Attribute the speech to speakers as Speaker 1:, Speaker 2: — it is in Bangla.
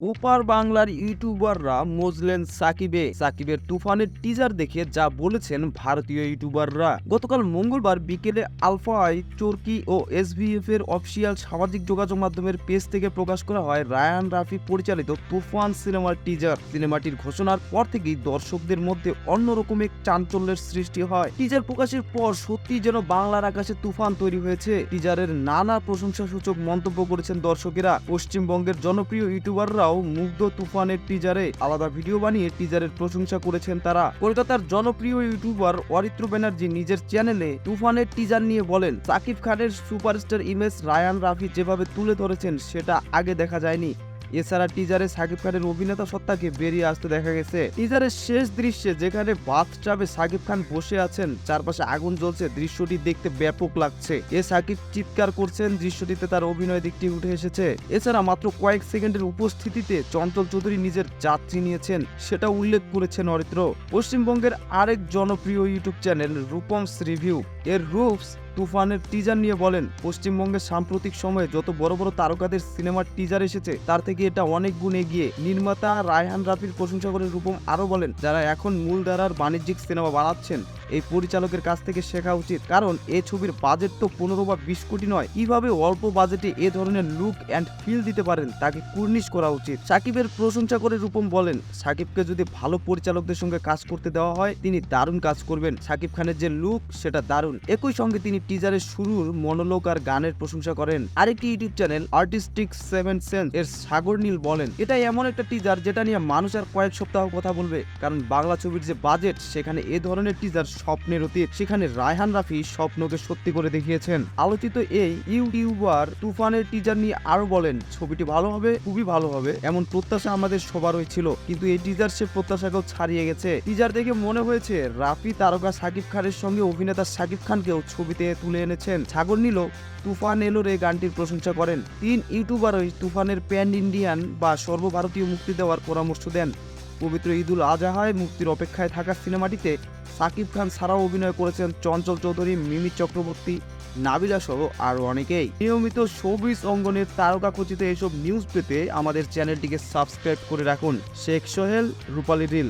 Speaker 1: ওপার বাংলার ইউটিউবাররা মজলেন সাকিবের তুফানের টিজার দেখে যা বলেছেন ভারতীয় ইউটিউবাররা। গতকাল মঙ্গলবার বিকেলে আলফাই চরকি ও এসভিএফ এর অফিসিয়াল সামাজিক যোগাযোগ মাধ্যমের পেজ থেকে প্রকাশ করা হয় রায়ান রাফি পরিচালিত তুফান সিনেমার টিজার। সিনেমাটির ঘোষণার পর থেকেই দর্শকদের মধ্যে অন্যরকম এক চাঞ্চল্যের সৃষ্টি হয়। টিজার প্রকাশের পর সত্যি যেন বাংলার আকাশে তুফান তৈরি হয়েছে। টিজারের নানা প্রশংসাসূচক মন্তব্য করেছেন দর্শকেরা। পশ্চিমবঙ্গের জনপ্রিয় ইউটিউবাররা মুগ্ধ তুফানের টিজারে আলাদা ভিডিও বানিয়ে টিজারের প্রশংসা করেছেন তারা। কলকাতার জনপ্রিয় ইউটিউবার অরিত্র ব্যানার্জি নিজের চ্যানেলে তুফানের টিজার নিয়ে বলেন, সাকিব খানের সুপারস্টার ইমেজ রায়ান রাফি যেভাবে তুলে ধরেছেন সেটা আগে দেখা যায়নি। এছাড়া টিজারে সাকিব খানের অভিনেতা সত্তাকে বেরিয়ে আসতে দেখা গেছে। টিজারের শেষ দৃশ্যে যেখানে বাথটাবে সাকিব খান বসে আছেন, চারপাশে আগুন জ্বলছে, দৃশ্যটি দেখতে ব্যাপক লাগছে। সাকিব চিৎকার করছেন, দৃশ্যটিতে তার অভিনয় দিকটি উঠে এসেছে। এছাড়া মাত্র কয়েক সেকেন্ডের উপস্থিতিতে চঞ্চল চৌধুরী নিজের যাত্রী নিয়েছেন, সেটা উল্লেখ করেছেন অরিত্র। পশ্চিমবঙ্গের আরেক জনপ্রিয় ইউটিউব চ্যানেল রূপমস রিভিউ এর রূপস তুফানের টিজার নিয়ে বলেন, পশ্চিমবঙ্গের সাম্প্রতিক সময়ে যত বড় বড় তারকাদের সিনেমার টিজার এসেছে তার থেকে এটা অনেক গুণ এগিয়ে। নির্মাতা রায়হান রাফির প্রশংসা করে রূপম আরো বলেন, যারা এখন মূলধারার বাণিজ্যিক সিনেমা বানাচ্ছেন এই পরিচালকের কাছ থেকে শেখা উচিত, কারণ এই ছবির বাজেট তো 15 বা 20 কোটি নয়। কিভাবে অল্প বাজেটে এ ধরনের লুক অ্যান্ড ফিল দিতে পারেন তাকে কুর্নিশ করা উচিত। সাকিবের প্রশংসা করে রূপম বলেন, সাকিবকে যদি ভালো পরিচালকদের সঙ্গে কাজ করতে দেওয়া হয় তিনি দারুণ কাজ করবেন। সাকিব খানের যে লুক সেটা দারুণ। একই সঙ্গে তিনি টিজারের শুরুর মনোলোগ আর গানের প্রশংসা করেন। আরেকটি ইউটিউব চ্যানেল আর্টিস্টিক 7 সেন্স এর সাগর নীল বলেন, এটা এমন একটা টিজার যেটা নিয়ে মানুষ আর কয়েক সপ্তাহ কথা বলবে, কারণ বাংলা ছবির যে বাজেট সেখানে এ ধরনের টিজার স্বপ্নের অতীত। সেখানে রায়হান রাফি স্বপ্নকে সত্যি করে দেখিয়েছেন। আলোচিত এই ইউটিউবার তুফানের টিজার নিয়ে আরো বলেন, ছবিটি ভালো হবে, খুবই ভালো হবে এমন প্রত্যাশা আমাদের সবারই ছিল, কিন্তু এই টিজার সে প্রত্যাশাকেও ছাড়িয়ে গেছে। টিজার দেখে মনে হয়েছে রাফি তারকা সাকিব খানের সঙ্গে অভিনেতা সাকিব খানকেও ছবিতে তুলে এনেছেন। সাগর নীল তুফান এলোর এই গানটির প্রশংসা করেন। 3 ইউটিউবারই তুফানের প্যান ইন্ডিয়ান বা সর্বভারতীয় মুক্তি দেওয়ার পরামর্শ দেন। পবিত্র ঈদুল আজহায় মুক্তির অপেক্ষায় থাকা সিনেমাটিতে সাকিব খান ছাড়াও অভিনয় করেছেন চঞ্চল চৌধুরী, মিমি চক্রবর্তী, নাবিলা সহ আরও অনেকেই। নিয়মিত শোবিজ অঙ্গনের তারকা খচিত এসব নিউজ পেতে আমাদের চ্যানেলটিকে সাবস্ক্রাইব করে রাখুন। শেখ সোহেল, রূপালী রিল।